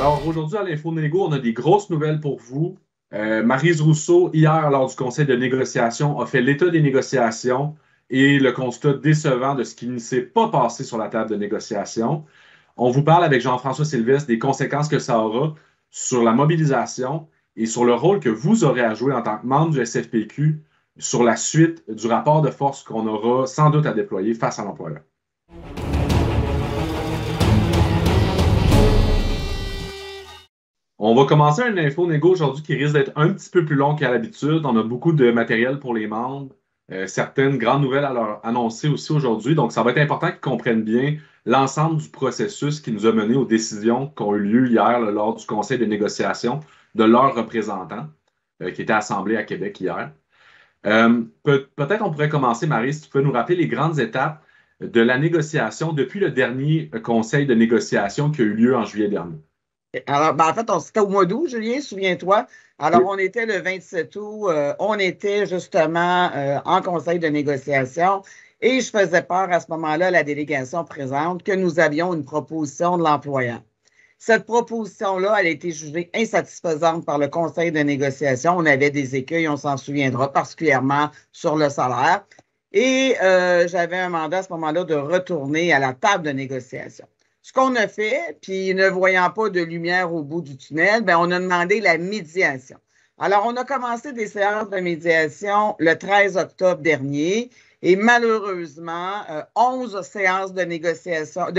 Alors aujourd'hui à l'Info Négo, on a des grosses nouvelles pour vous. Maryse Rousseau, hier, lors du conseil de négociation, a fait l'état des négociations et le constat décevant de ce qui ne s'est pas passé sur la table de négociation. On vous parle avec Jean-François Sylvestre des conséquences que ça aura sur la mobilisation et sur le rôle que vous aurez à jouer en tant que membre du SFPQ sur la suite du rapport de force qu'on aura sans doute à déployer face à l'employeur. On va commencer un info négo aujourd'hui qui risque d'être un petit peu plus long qu'à l'habitude. On a beaucoup de matériel pour les membres, certaines grandes nouvelles à leur annoncer aussi aujourd'hui. Donc, ça va être important qu'ils comprennent bien l'ensemble du processus qui nous a mené aux décisions qui ont eu lieu hier là, lors du conseil de négociation de leurs représentants qui étaient assemblés à Québec hier. Peut-être on pourrait commencer, Marie, si tu peux nous rappeler les grandes étapes de la négociation depuis le dernier conseil de négociation qui a eu lieu en juillet dernier. Alors, en fait, c'était au mois d'août, Julien, souviens-toi. Alors, on était le 27 août, on était justement en conseil de négociation et je faisais part à ce moment-là à la délégation présente que nous avions une proposition de l'employeur. Cette proposition-là, elle a été jugée insatisfaisante par le conseil de négociation. On avait des écueils, on s'en souviendra, particulièrement sur le salaire. Et j'avais un mandat à ce moment-là de retourner à la table de négociation. Ce qu'on a fait, puis ne voyant pas de lumière au bout du tunnel, bien, on a demandé la médiation. Alors, on a commencé des séances de médiation le 13 octobre dernier et malheureusement, 11 séances de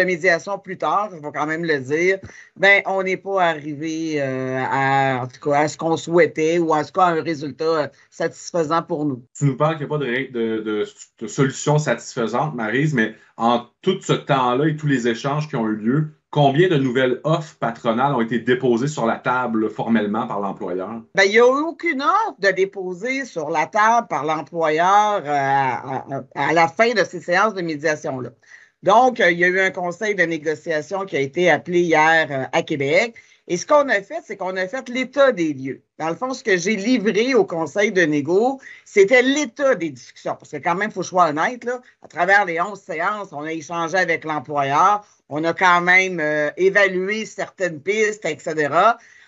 médiation plus tard, il faut quand même le dire, bien, on n'est pas arrivé en tout cas, à ce qu'on souhaitait ou en tout cas à un résultat satisfaisant pour nous. Tu nous parles qu'il n'y a pas de solution satisfaisante, Maryse, mais en tout ce temps-là et tous les échanges qui ont eu lieu, combien de nouvelles offres patronales ont été déposées sur la table formellement par l'employeur? Bien, il n'y a eu aucune offre de déposer sur la table par l'employeur à la fin de ces séances de médiation-là. Donc, il y a eu un conseil de négociation qui a été appelé hier à Québec. Et ce qu'on a fait, c'est qu'on a fait l'état des lieux. Dans le fond, ce que j'ai livré au conseil de négo, c'était l'état des discussions. Parce que quand même, il faut que je sois honnête, là, à travers les 11 séances, on a échangé avec l'employeur, on a quand même évalué certaines pistes, etc.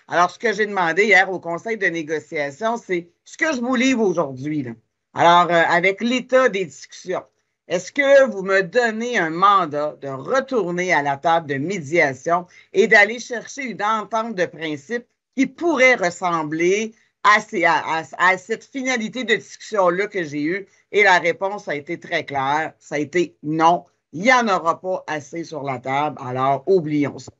Alors, ce que j'ai demandé hier au conseil de négociation, c'est ce que je vous livre aujourd'hui, là. Alors, avec l'état des discussions, est-ce que vous me donnez un mandat de retourner à la table de médiation et d'aller chercher une entente de principe qui pourrait ressembler à cette finalité de discussion-là que j'ai eue? Et la réponse a été très claire, ça a été non, il n'y en aura pas assez sur la table, alors oublions ça.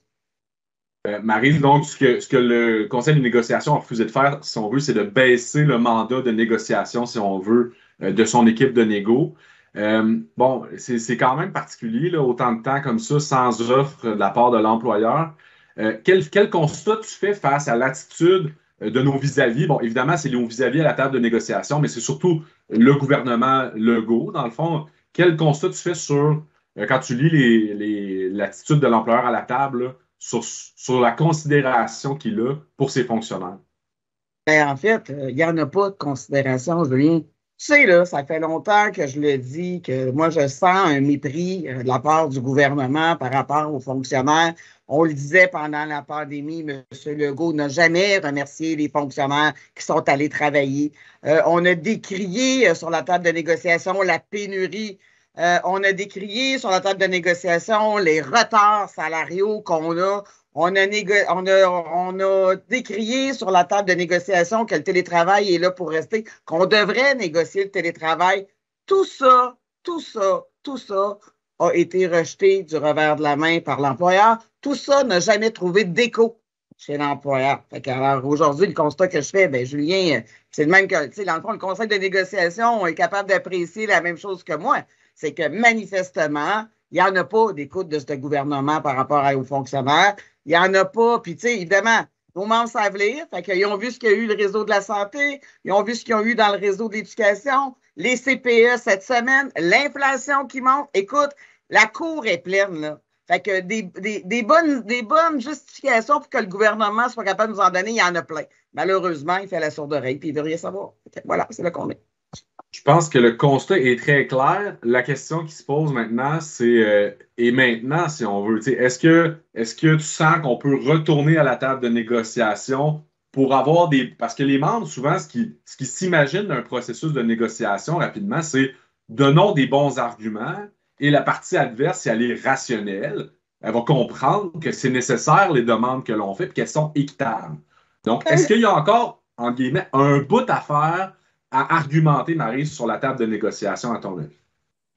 Maryse, donc, ce que le conseil de négociation a refusé de faire, si on veut, c'est de baisser le mandat de négociation, si on veut, de son équipe de négo. Bon, c'est quand même particulier, là, autant de temps comme ça, sans offre de la part de l'employeur. Quel constat tu fais face à l'attitude de nos vis-à-vis? Bon, évidemment, c'est nos vis-à-vis à la table de négociation, mais c'est surtout le gouvernement Legault, dans le fond. Quel constat tu fais quand tu lis l'attitude de l'employeur à la table, là, sur la considération qu'il a pour ses fonctionnaires? Ben, en fait, il n'y en a pas de considération, Julien. Tu sais, là, ça fait longtemps que je le dis, que moi, je sens un mépris de la part du gouvernement par rapport aux fonctionnaires. On le disait pendant la pandémie, M. Legault n'a jamais remercié les fonctionnaires qui sont allés travailler. On a décrié sur la table de négociation la pénurie. On a décrié sur la table de négociation les retards salariaux qu'on a. On a décrié sur la table de négociation que le télétravail est là pour rester, qu'on devrait négocier le télétravail. Tout ça a été rejeté du revers de la main par l'employeur. Tout ça n'a jamais trouvé d'écho chez l'employeur. Alors aujourd'hui, le constat que je fais, bien, Julien, c'est le même que, tu sais, dans le fond, le conseil de négociation est capable d'apprécier la même chose que moi. C'est que manifestement, il n'y en a pas d'écoute de ce gouvernement par rapport aux fonctionnaires. Il n'y en a pas. Puis, tu sais, évidemment, nos membres savent lire. Fait qu'ils ont vu ce qu'il y a eu le réseau de la santé. Ils ont vu ce qu'ils ont eu dans le réseau de l'éducation. Les CPE cette semaine. L'inflation qui monte. Écoute, la cour est pleine, là. Fait que des bonnes justifications pour que le gouvernement soit capable de nous en donner, il y en a plein. Malheureusement, il fait la sourde oreille puis il ne veut rien savoir. Voilà, c'est là qu'on est. Je pense que le constat est très clair. La question qui se pose maintenant, c'est et maintenant, si on veut, est-ce que tu sens qu'on peut retourner à la table de négociation pour avoir des. Parce que les membres, souvent, ce qui s'imaginent d'un processus de négociation rapidement, c'est donnons des bons arguments et la partie adverse, si elle est rationnelle, elle va comprendre que c'est nécessaire les demandes que l'on fait et qu'elles sont équitables. Donc, est-ce qu'il y a encore, en guillemets, un bout à faire à argumenter, Marie, sur la table de négociation, à ton avis?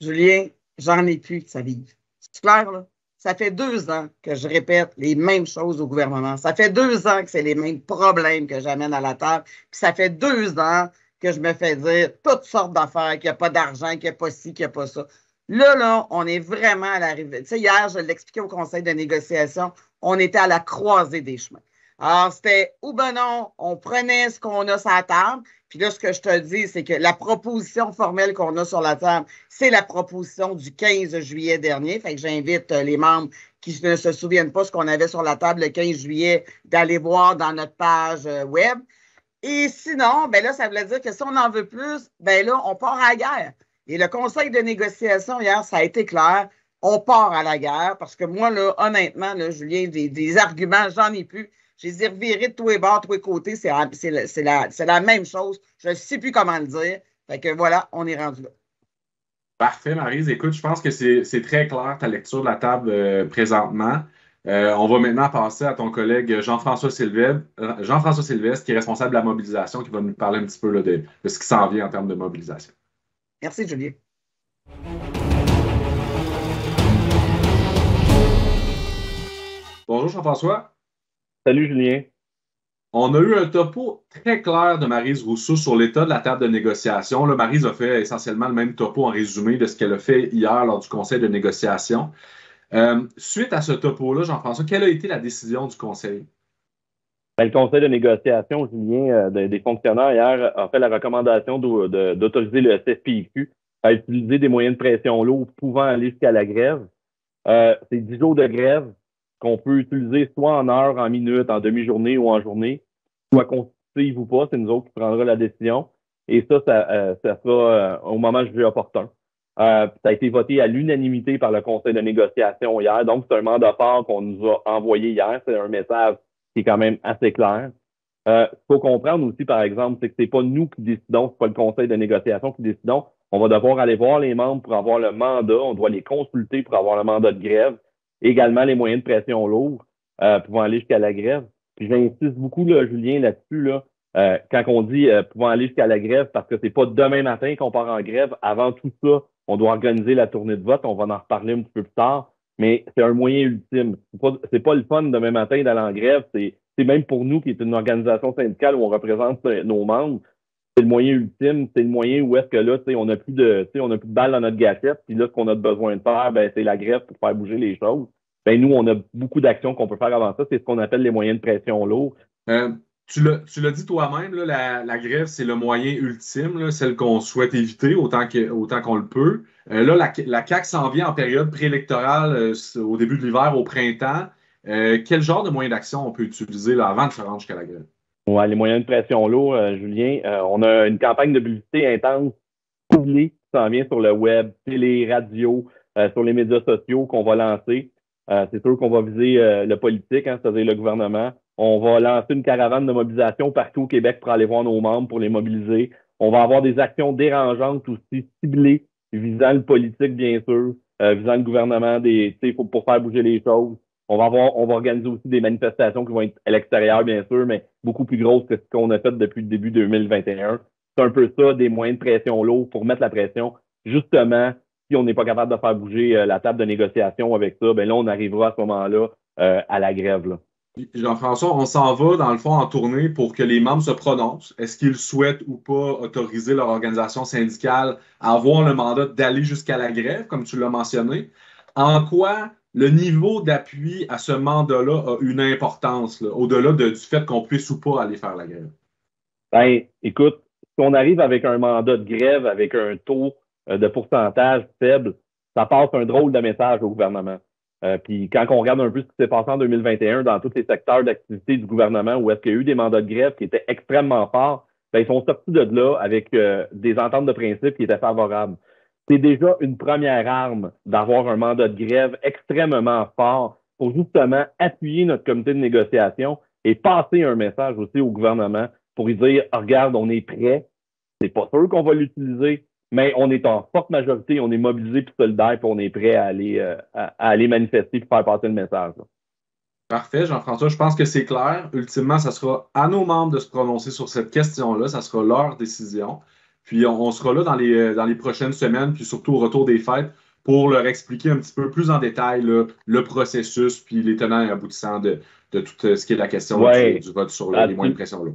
Julien, j'en ai plus que ça vive. C'est clair, là? Ça fait 2 ans que je répète les mêmes choses au gouvernement. Ça fait 2 ans que c'est les mêmes problèmes que j'amène à la table. Puis ça fait 2 ans que je me fais dire toutes sortes d'affaires, qu'il n'y a pas d'argent, qu'il n'y a pas ci, qu'il n'y a pas ça. Là, on est vraiment à l'arrivée. Tu sais, hier, je l'expliquais au conseil de négociation, on était à la croisée des chemins. Alors, c'était ou ben non, on prenait ce qu'on a sur la table, puis là, ce que je te dis, c'est que la proposition formelle qu'on a sur la table, c'est la proposition du 15 juillet dernier. Fait que j'invite les membres qui ne se souviennent pas ce qu'on avait sur la table le 15 juillet d'aller voir dans notre page web. Et sinon, ben là, ça voulait dire que si on en veut plus, ben là, on part à la guerre. Et le conseil de négociation hier, ça a été clair. On part à la guerre parce que moi, là, honnêtement, là, Julien, des arguments, j'en ai plus. Je les ai revirés de tous les bords, de tous les côtés. C'est la même chose. Je ne sais plus comment le dire. Fait que voilà, on est rendu là. Parfait, Maryse. Écoute, je pense que c'est très clair ta lecture de la table présentement. On va maintenant passer à ton collègue Jean-François Sylvestre, qui est responsable de la mobilisation, qui va nous parler un petit peu là, de ce qui s'en vient en termes de mobilisation. Merci, Julien. Bonjour, Jean-François. Salut Julien. On a eu un topo très clair de Maryse Rousseau sur l'état de la table de négociation. Là, Maryse a fait essentiellement le même topo en résumé de ce qu'elle a fait hier lors du conseil de négociation. Suite à ce topo-là, Jean-François, quelle a été la décision du conseil? Ben, le conseil de négociation, Julien, des fonctionnaires hier a fait la recommandation d'autoriser le SFPIQ à utiliser des moyens de pression lourds pouvant aller jusqu'à la grève. C'est 10 jours de grève qu'on peut utiliser soit en heures, en minutes, en demi-journée ou en journée, soit constitutive ou pas, c'est nous autres qui prendrons la décision. Et ça sera au moment jugé opportun. Ça a été voté à l'unanimité par le conseil de négociation hier. Donc, c'est un mandat fort qu'on nous a envoyé hier. C'est un message qui est quand même assez clair. Faut comprendre aussi, par exemple, c'est que c'est pas nous qui décidons, c'est pas le conseil de négociation qui décidons. On va devoir aller voir les membres pour avoir le mandat. On doit les consulter pour avoir le mandat de grève. Également, les moyens de pression lourds pouvant aller jusqu'à la grève. Puis j'insiste beaucoup, là, Julien, là-dessus, là, quand on dit pouvant aller jusqu'à la grève, parce que c'est pas demain matin qu'on part en grève. Avant tout ça, on doit organiser la tournée de vote. On va en reparler un petit peu plus tard. Mais c'est un moyen ultime. C'est pas le fun demain matin d'aller en grève. C'est même pour nous, qui est une organisation syndicale où on représente nos membres, c'est le moyen ultime. C'est le moyen où est-ce que là, on n'a plus de balles dans notre gâchette. Puis là, ce qu'on a besoin de faire, ben, c'est la grève pour faire bouger les choses. Ben, nous, on a beaucoup d'actions qu'on peut faire avant ça. C'est ce qu'on appelle les moyens de pression lourds. Tu l'as dit toi-même, là, la grève, c'est le moyen ultime, là, celle qu'on souhaite éviter autant qu'on le peut. Là, la CAQ s'en vient en période préélectorale au début de l'hiver, au printemps. Quel genre de moyen d'action on peut utiliser là, avant de se rendre jusqu'à la grève? Ouais, les moyens de pression lourds, Julien. On a une campagne de publicité intense, ciblée, qui s'en vient sur le web, télé, radio, sur les médias sociaux qu'on va lancer. C'est sûr qu'on va viser le politique, c'est-à-dire le gouvernement. On va lancer une caravane de mobilisation partout au Québec pour aller voir nos membres, pour les mobiliser. On va avoir des actions dérangeantes aussi, ciblées, visant le politique, bien sûr, visant le gouvernement, pour faire bouger les choses. On va organiser aussi des manifestations qui vont être à l'extérieur, bien sûr, mais beaucoup plus grosses que ce qu'on a fait depuis le début 2021. C'est un peu ça, des moyens de pression lourds pour mettre la pression. Justement, si on n'est pas capable de faire bouger la table de négociation avec ça, ben là, on arrivera à ce moment-là à la grève, là. Jean-François, on s'en va dans le fond en tournée pour que les membres se prononcent. Est-ce qu'ils souhaitent ou pas autoriser leur organisation syndicale à avoir le mandat d'aller jusqu'à la grève, comme tu l'as mentionné? En quoi le niveau d'appui à ce mandat-là a une importance, là, au-delà du fait qu'on puisse ou pas aller faire la grève? Ben, écoute, si on arrive avec un mandat de grève avec un taux de pourcentage faible, ça passe un drôle de message au gouvernement. Puis quand on regarde un peu ce qui s'est passé en 2021 dans tous les secteurs d'activité du gouvernement où est-ce qu'il y a eu des mandats de grève qui étaient extrêmement forts, ben, ils sont sortis de là avec des ententes de principe qui étaient favorables. C'est déjà une première arme d'avoir un mandat de grève extrêmement fort pour justement appuyer notre comité de négociation et passer un message aussi au gouvernement pour lui dire, regarde, on est prêt, c'est pas sûr qu'on va l'utiliser, mais on est en forte majorité, on est mobilisé puis solidaire, puis on est prêt à aller manifester et faire passer le message. Là. Parfait, Jean-François. Je pense que c'est clair. Ultimement, ça sera à nos membres de se prononcer sur cette question-là. Ça sera leur décision. Puis on sera là dans les prochaines semaines, puis surtout au retour des fêtes, pour leur expliquer un petit peu plus en détail là, le processus, puis les tenants et aboutissants de tout ce qui est la question du vote sur les moyens de pression. Là.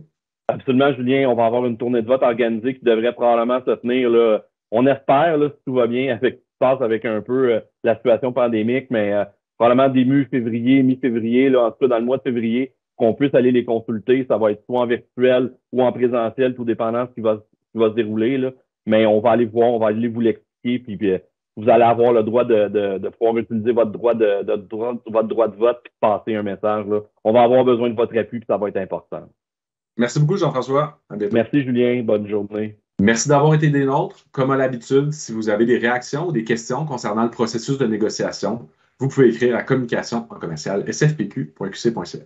Absolument, Julien. On va avoir une tournée de vote organisée qui devrait probablement se tenir. Là, on espère, là, si tout va bien, avec ce qui se passe avec un peu la situation pandémique, mais probablement début février, mi-février, là, en tout cas dans le mois de février, qu'on puisse aller les consulter. Ça va être soit en virtuel ou en présentiel, tout dépendant de ce qui va se dérouler. Là. Mais on va aller voir, on va aller vous l'expliquer, puis vous allez avoir le droit de pouvoir utiliser votre droit de vote puis de passer un message. Là. On va avoir besoin de votre appui, puis ça va être important. Merci beaucoup, Jean-François. À bientôt. Merci, Julien. Bonne journée. Merci d'avoir été des nôtres. Comme à l'habitude, si vous avez des réactions ou des questions concernant le processus de négociation, vous pouvez écrire à communication@sfpq.qc.ca.